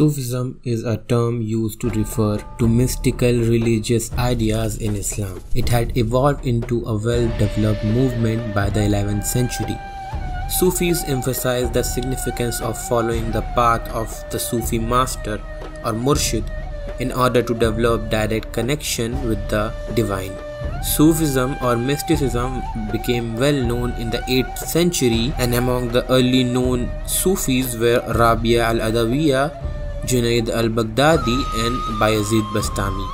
Sufism is a term used to refer to mystical religious ideas in Islam. It had evolved into a well-developed movement by the 11th century. Sufis emphasize the significance of following the path of the Sufi master or murshid in order to develop direct connection with the divine. Sufism or mysticism became well known in the 8th century, and among the early known Sufis were Rabia al-Adawiyya, Junaid al-Baghdadi and Bayazid Bastami.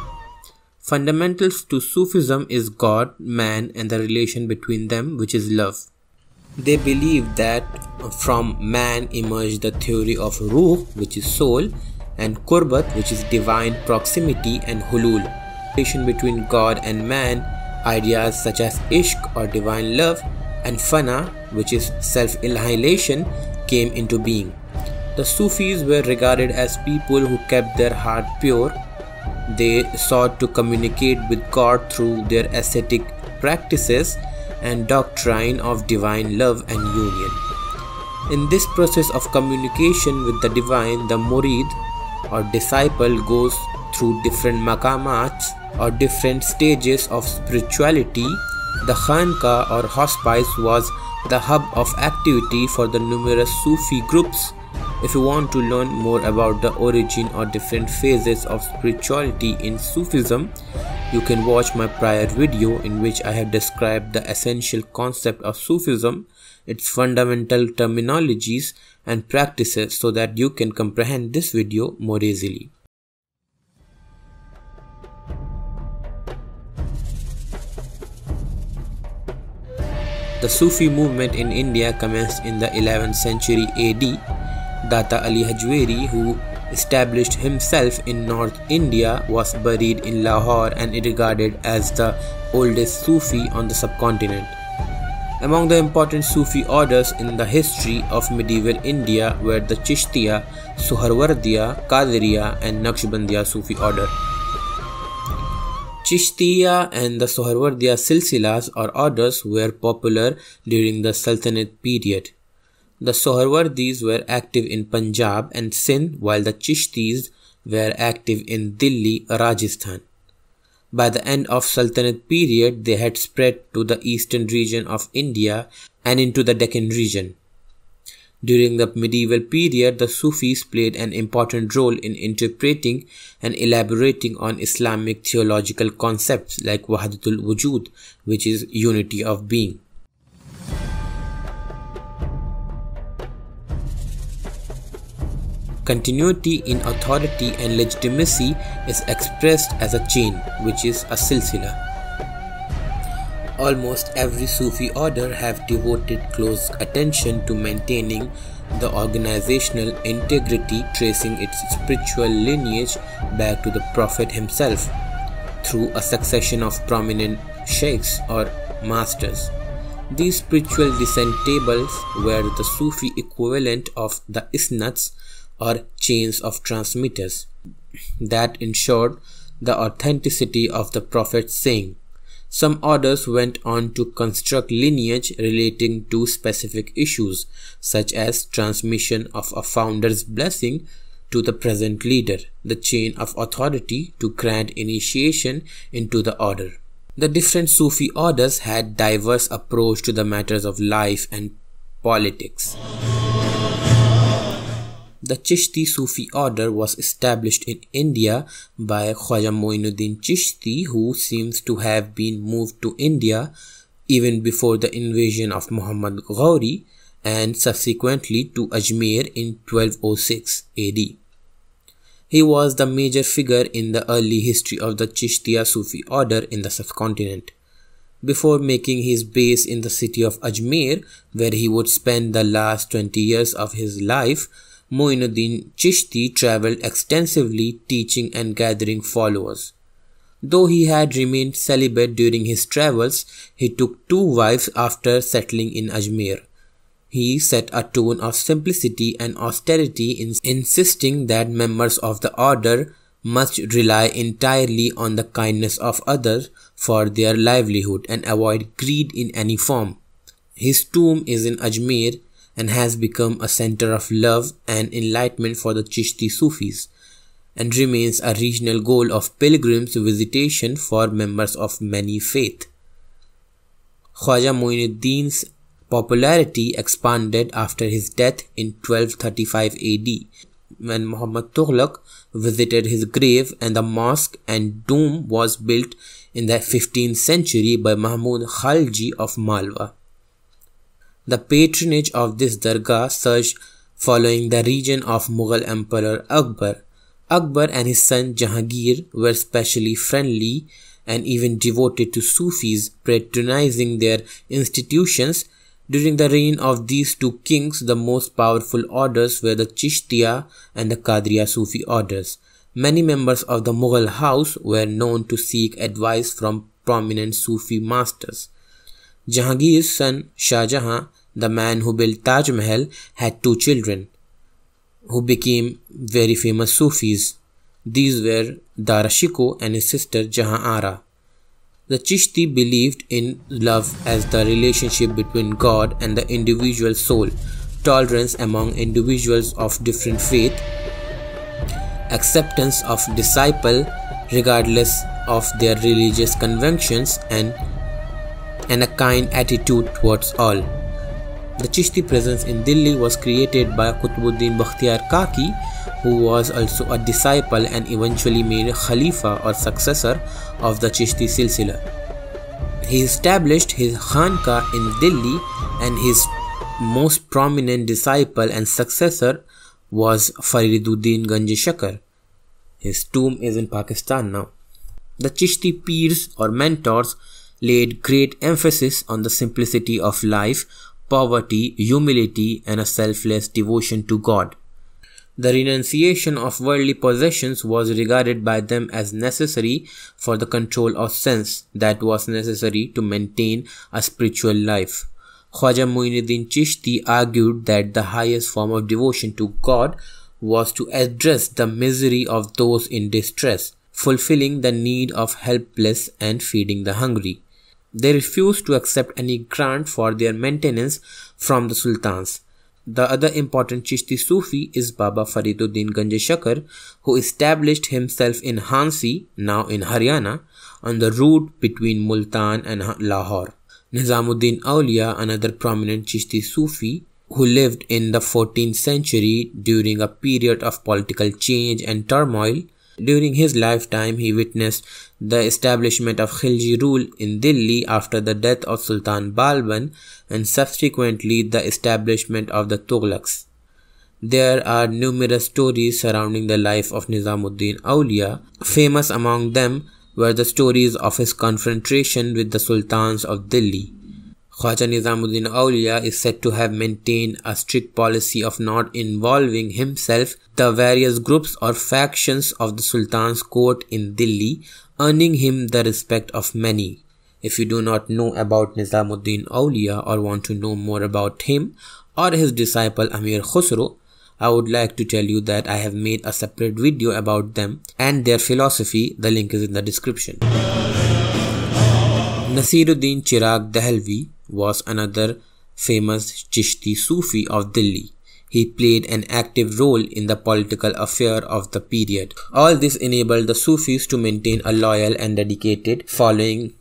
Fundamentals to Sufism is God, man and the relation between them, which is love. They believe that from man emerged the theory of Ruh, which is soul, and Qurbat, which is divine proximity, and Hulul, relation between God and man. Ideas such as Ishq or divine love and Fana, which is self-annihilation, came into being. The Sufis were regarded as people who kept their heart pure. They sought to communicate with God through their ascetic practices and doctrine of divine love and union. In this process of communication with the divine, the murid or disciple goes through different maqamats or different stages of spirituality. The Khanqa or hospice was the hub of activity for the numerous Sufi groups. If you want to learn more about the origin or different phases of spirituality in Sufism, you can watch my prior video in which I have described the essential concept of Sufism, its fundamental terminologies and practices, so that you can comprehend this video more easily. The Sufi movement in India commenced in the 11th century AD. Data Ali Hajweri, who established himself in North India, was buried in Lahore and regarded as the oldest Sufi on the subcontinent. Among the important Sufi orders in the history of medieval India were the Chishtiya, Suharwardiya, Qadiriya and Naqshbandiya Sufi order. Chishtiya and the Suharwardiya silsilas or orders were popular during the Sultanate period. The Suharwardis were active in Punjab and Sindh, while the Chishtis were active in Delhi, Rajasthan. By the end of Sultanate period, they had spread to the eastern region of India and into the Deccan region. During the medieval period, the Sufis played an important role in interpreting and elaborating on Islamic theological concepts like Wahdatul Wujud, which is unity of being. Continuity in authority and legitimacy is expressed as a chain, which is a silsila. Almost every Sufi order have devoted close attention to maintaining the organizational integrity, tracing its spiritual lineage back to the Prophet himself through a succession of prominent sheikhs or masters. These spiritual descent tables were the Sufi equivalent of the isnats or chains of transmitters that ensured the authenticity of the Prophet's saying. Some orders went on to construct lineage relating to specific issues, such as transmission of a founder's blessing to the present leader, the chain of authority to grant initiation into the order. The different Sufi orders had diverse approach to the matters of life and politics. The Chishti Sufi order was established in India by Khwaja Moinuddin Chishti, who seems to have been moved to India even before the invasion of Muhammad Ghauri and subsequently to Ajmer in 1206 AD. He was the major figure in the early history of the Chishtiya Sufi order in the subcontinent. Before making his base in the city of Ajmer, where he would spend the last 20 years of his life, Moinuddin Chishti travelled extensively, teaching and gathering followers. Though he had remained celibate during his travels, he took 2 wives after settling in Ajmer. He set a tone of simplicity and austerity, insisting that members of the order must rely entirely on the kindness of others for their livelihood and avoid greed in any form. His tomb is in Ajmer and has become a center of love and enlightenment for the Chishti Sufis, and remains a regional goal of pilgrims visitation for members of many faiths. Khwaja Muinuddin's popularity expanded after his death in 1235 AD, when Muhammad Tughlaq visited his grave, and the mosque and dome was built in the 15th century by Mahmud Khalji of Malwa. The patronage of this dargah surged following the reign of Mughal Emperor Akbar. Akbar and his son Jahangir were specially friendly and even devoted to Sufis, patronizing their institutions. During the reign of these two kings, the most powerful orders were the Chishtiya and the Qadriya Sufi orders. Many members of the Mughal house were known to seek advice from prominent Sufi masters. Jahangir's son Shah Jahan, the man who built Taj Mahal, had two children who became very famous Sufis. These were Dara Shikoh and his sister Jahan Ara. The Chishti believed in love as the relationship between God and the individual soul, tolerance among individuals of different faith, acceptance of disciple regardless of their religious convictions, and a kind attitude towards all. The Chishti presence in Delhi was created by Qutbuddin Bakhtiyar Kaki, who was also a disciple and eventually made Khalifa or successor of the Chishti Silsila. He established his Khanqa in Delhi, and his most prominent disciple and successor was Fariduddin Ganj Shakar. His tomb is in Pakistan now. The Chishti peers or mentors laid great emphasis on the simplicity of life, poverty, humility, and a selfless devotion to God. The renunciation of worldly possessions was regarded by them as necessary for the control of sense that was necessary to maintain a spiritual life. Khwaja Muinuddin Chishti argued that the highest form of devotion to God was to address the misery of those in distress, fulfilling the need of helpless and feeding the hungry. They refused to accept any grant for their maintenance from the sultans. The other important Chishti Sufi is Baba Fariduddin Ganj Shakar, who established himself in Hansi, now in Haryana, on the route between Multan and Lahore. Nizamuddin Aulia, another prominent Chishti Sufi, who lived in the 14th century during a period of political change and turmoil. During his lifetime, he witnessed the establishment of Khilji rule in Delhi after the death of Sultan Balban, and subsequently the establishment of the Tughlaqs. There are numerous stories surrounding the life of Nizamuddin Aulia. Famous among them were the stories of his confrontation with the sultans of Delhi. Khwaja Nizamuddin Aulia is said to have maintained a strict policy of not involving himself the various groups or factions of the Sultan's court in Delhi, earning him the respect of many. If you do not know about Nizamuddin Aulia or want to know more about him or his disciple Amir Khusro, I would like to tell you that I have made a separate video about them and their philosophy. The link is in the description. Nasiruddin Chirag Dehelvi was another famous Chishti Sufi of Delhi. He played an active role in the political affair of the period. All this enabled the Sufis to maintain a loyal and dedicated following.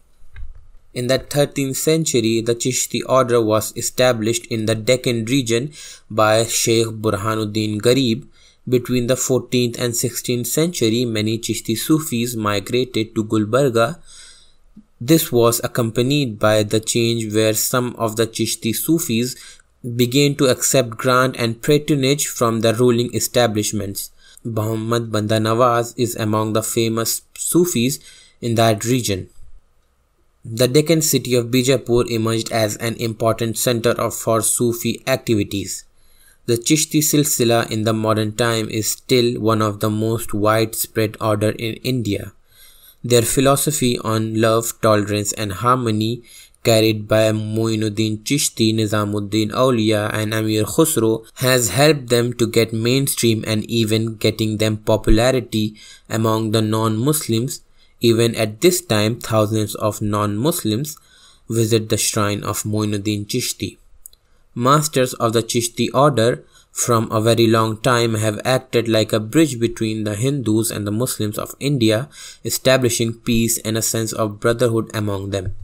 In the 13th century, the Chishti order was established in the Deccan region by Sheikh Burhanuddin Garib. Between the 14th and 16th century, many Chishti Sufis migrated to Gulbarga. This was accompanied by the change where some of the Chishti Sufis began to accept grant and patronage from the ruling establishments. Muhammad Banda Nawaz is among the famous Sufis in that region. The Deccan city of Bijapur emerged as an important center for Sufi activities. The Chishti Silsila in the modern time is still one of the most widespread order in India. Their philosophy on love, tolerance and harmony, carried by Muinuddin Chishti, Nizamuddin Aulia and Amir Khusro, has helped them to get mainstream and even getting them popularity among the non-Muslims. Even at this time, thousands of non-Muslims visit the shrine of Muinuddin Chishti. Masters of the Chishti order from a very long time have acted like a bridge between the Hindus and the Muslims of India, establishing peace and a sense of brotherhood among them.